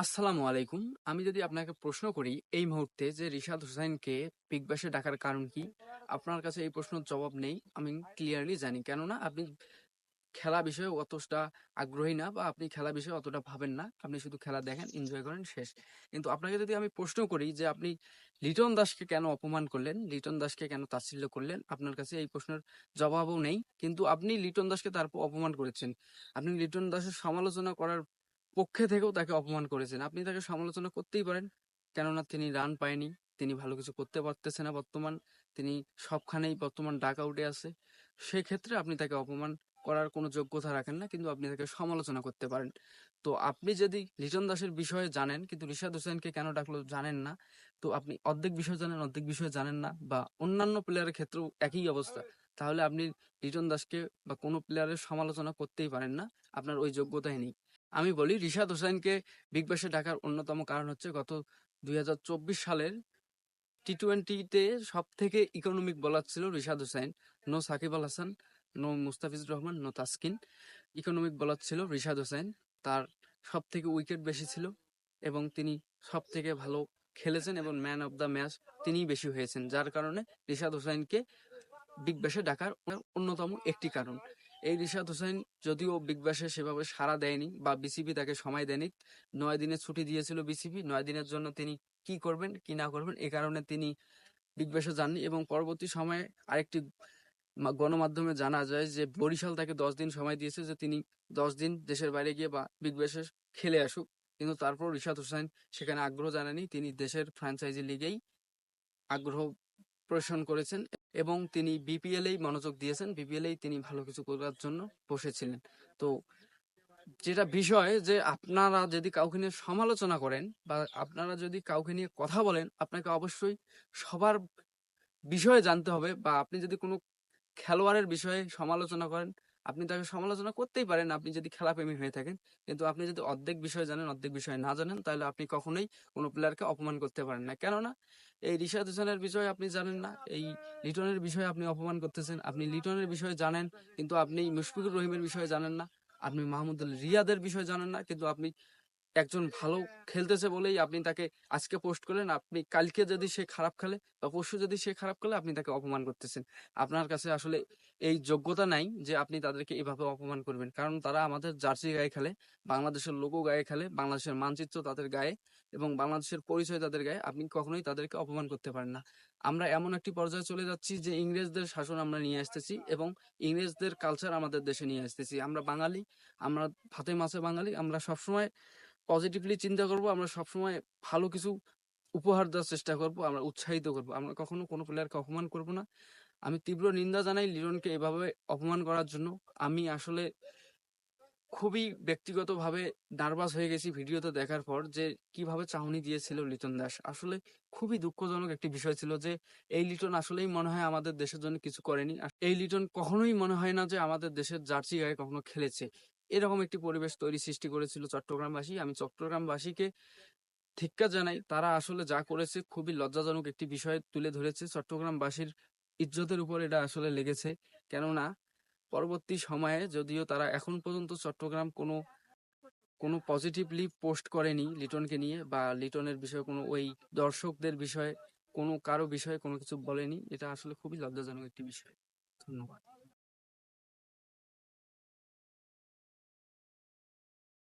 আসসালামু আলাইকুম। আমি যদি আপনাকে প্রশ্ন করি এই মুহূর্তে যে রিশাদ হোসাইনকে বিগ ব্যাশে ডাকার কারণ কি? আপনার কাছে এই প্রশ্নের জবাব নেই। আমি ক্লিয়ারলি জানি। কেননা আপনি খেলা বিষয়ে অতটা আগ্রহী না বা আপনি খেলা বিষয়ে অতটা ভাবেন না। আপনি শুধু খেলা দেখেন, এনজয় করেন, শেষ। কিন্তু আপনাকে যদি আমি প্রশ্ন করি যে আপনি লিটন দাসকে কেন অপমান করলেন? লিটন দাসকে কেন তাচ্ছিল্য করলেন? আপনার কাছে এই প্রশ্নের জবাবও নেই। কিন্তু আপনি লিটন দাসকে তারপর অপমান করেছেন। আপনি লিটন দাসের সমালোচনা করার পক্ষে থেকেও তাকে অপমান করেছেন। আপনি তাকে সমালোচনা করতেই পারেন। কেননা তিনি রান পায়নি। তিনি ভালো কিছু করতে পারতেছে না বর্তমান। তিনি সবখানেই বর্তমান ডাক আউটে আছে। সেক্ষেত্রে আপনি তাকে অপমান করার কোনো যোগ্যতা রাখেন না, কিন্তু আপনি তাকে সমালোচনা করতে পারেন। তো আপনি যদি লিটন দাসের বিষয়ে জানেন কিন্তু রিশাদ হোসেনকে কেন ডাকলো জানেন না, তো আপনি অর্ধেক বিষয় জানেন, অর্ধেক বিষয় জানেন না, বা অন্যান্য প্লেয়ারের ক্ষেত্রেও একই অবস্থা, তাহলে আপনি লিটন দাসকে বা কোনো প্লেয়ারের সমালোচনা করতেই পারেন না। আপনার ওই যোগ্যতাই নেই। আমি বলি রিশাদ হোসেনকে বিগ ব্যাশে ডাকার অন্যতম কারণ হচ্ছে গত 2024 সালের টি-20তে সব থেকে ইকোনমিক বোলার ছিল Rishad Hossain. No Shakib Al Hasan, no Mustafizur Rahman, no Taskin. Economic bowler ছিল রিশাদ হোসেন। তার সব থেকে উইকেট বেশি ছিল এবং তিনি সব থেকে ভালো খেলেছেন এবং ম্যান অফ দ্য ম্যাচ তিনিই বেশি হয়েছেন, যার কারণে রিশাদ হোসেনকে বিগ ব্যাশে ডাকার অন্যতম একটি কারণ। এই রিশাদ হোসেন যদিও বিগ ব্যাশে সেভাবে সাড়া দেয়নি বা বিসিবি তাকে সময় দেয়নি, 9 দিনের ছুটি দিয়েছিল বিসিবি। 9 দিনের জন্য তিনি কি করবেন কি না করবেন এ কারণে তিনি বিগ ব্যাশে যাননি এবং পরবর্তী সময়ে আরেকটি গণমাধ্যমে জানা যায় যে বরিশাল তাকে 10 দিন সময় দিয়েছে যে তিনি 10 দিন দেশের বাইরে গিয়ে বা বিগ ব্যাশে খেলে আসুক। কিন্তু তারপর রিশাদ হোসেন সেখানে আগ্রহ জানায়নি। তিনি দেশের ফ্র্যাঞ্চাইজি লিগেই আগ্রহ প্রদর্শন করেছেন এবং তিনি বিপিএলেই মনোযোগ দিয়েছেন। বিপিএলেই তিনি ভালো কিছু করার জন্য বসেছিলেন। তো যেটা বিষয় যে আপনারা যদি কাউকে নিয়ে সমালোচনা করেন বা আপনারা যদি কাউকে নিয়ে কথা বলেন, আপনাকে অবশ্যই সবার বিষয়ে জানতে হবে। বা আপনি যদি কোনো খেলোয়াড়ের বিষয়ে সমালোচনা করেন, আপনি তাকে সমালোচনা করতেই পারেন আপনি যদি খেলাপ্রেমী হয়ে থাকেন। কিন্তু আপনি যদি অর্ধেক বিষয় জানেন, অর্ধেক বিষয় না জানেন, তাহলে আপনি কখনোই কোনো প্লেয়ারকে অপমান করতে পারেন না। কেননা এই রিশাদ হোসেনের বিষয়ে আপনি জানেন না, এই লিটনের বিষয়ে আপনি অপমান করতেছেন। আপনি লিটনের বিষয়ে জানেন কিন্তু আপনি মুশফিকুর রহিমের বিষয়ে জানেন না। আপনি মাহমুদুল রিয়াদের বিষয়ে জানেন না কিন্তু আপনি একজন ভালো খেলতেছে বলেই আপনি তাকে আজকে পোস্ট করলেন। আপনি কালকে যদি সে খারাপ খেলে বা পরশু যদি সে খারাপ খেলে আপনি তাকে অপমান করতেছেন। আপনার কাছে আসলে এই যোগ্যতা নাই যে আপনি তাদেরকে এভাবে অপমান করবেন, কারণ তারা আমাদের জার্সি গায়ে খেলে, বাংলাদেশের লোগো গায়ে খেলে, বাংলাদেশের মানচিত্র তাদের গায়ে এবং বাংলাদেশের পরিচয় তাদের গায়ে। আপনি কখনোই তাদেরকে অপমান করতে পারেন না। আমরা এমন একটি পর্যায়ে চলে যাচ্ছি যে ইংরেজদের শাসন আমরা নিয়ে আসতেছি এবং ইংরেজদের কালচার আমাদের দেশে নিয়ে আসতেছি। আমরা বাঙালি, আমরা ভাতে মাছে বাঙালি। আমরা সবসময় পজিটিভলি চিন্তা করব, আমরা সবসময় ভালো কিছু উপহার দেওয়ার চেষ্টা করব, আমরা উৎসাহিত করব, আমরা কখনো কোনো প্লেয়ারকে অপমান করব না। আমি তীব্র নিন্দা জানাই লিটনকে এভাবে অপমান করার জন্য। আমি আসলে খুবই ব্যক্তিগতভাবে নার্ভাস হয়ে গেছি ভিডিওতে দেখার পর যে কিভাবে চাহনি দিয়েছিল লিটন দাস। আসলে খুবই দুঃখজনক একটি বিষয় ছিল যে এই লিটন আসলেই মনে হয় আমাদের দেশের জন্য কিছু করেনি। আর এই লিটন কখনোই মনে হয় না যে আমাদের দেশের জার্সি গায়ে কখনো খেলেছে। এরকম একটি পরিবেশ সৃষ্টি করেছিল চট্টগ্রামবাসী। আমি চট্টগ্রামবাসীকে ধিক্কার জানাই। তারা আসলে যা করেছে খুবই লজ্জাজনক একটি বিষয় তুলে ধরেছে। চট্টগ্রামবাসীর ইজ্জতের উপর এটা আসলে লেগেছে। কেননা পরবর্তী সময়ে যদিও তারা এখন পর্যন্ত চট্টগ্রাম কোনো পজিটিভলি পোস্ট করেনি লিটনকে নিয়ে বা লিটনের বিষয়ে কোনো ওই দর্শকদের বিষয়ে কোনো কারো বিষয়ে কোনো কিছু বলেনি। এটা আসলে খুবই লজ্জাজনক একটি বিষয়। ধন্যবাদ।